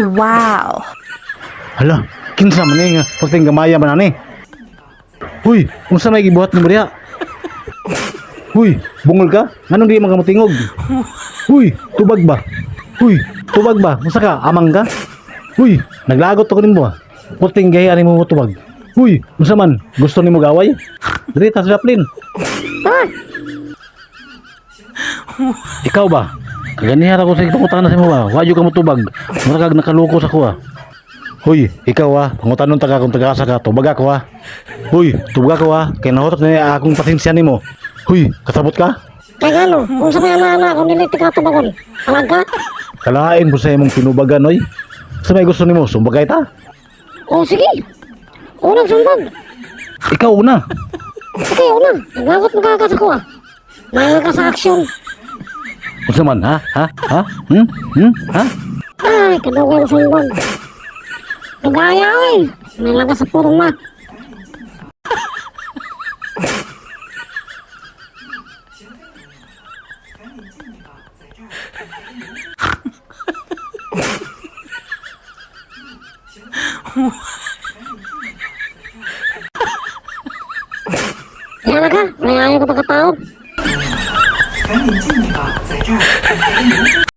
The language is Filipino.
Wow. Hala, kinsa man nga pagting gamaya man ani. Huy, unsa may gibuhat nimo diha? Huy, bungol ka? Nganong di magamutingog? Huy, tubag ba? Huy, tubag ba? Unsa ka? Amang ka? Huy, naglagot ako nimo ah. Puting gahi ani mo tubag. Huy, unsa man? Gusto nimo gaway? Diri ta sa Daplin. Ikaw ba? Kaganihan ako sa ipangutanan sa imo ba? Wayo ka mo tubag. Mura kag nakaloko sa kuha. Huy, ikaw pangutanon taga kung taga-asa ka, tubag ako Huy, tubag ako kay nahotot na akong pasensya nimo. Huy, kasabot ka? Kaya ano, kung sa may ana-ana kung niliti ka tubagon, alag ka? Kalain mo sa imong pinubagan, oy. Sa may gusto nimo, sumbagay ta? O sige, unang sumbag. Ikaw una. Sige, una, naglagot magkaka sa kuha. Mayaga ka sa aksyon. Unsa man, ha? Ha? Ha? Ay, kadugang sumbag. Nagaya eh, nalaga sa purma. Yan na ka, may ayaw ka pagkatao.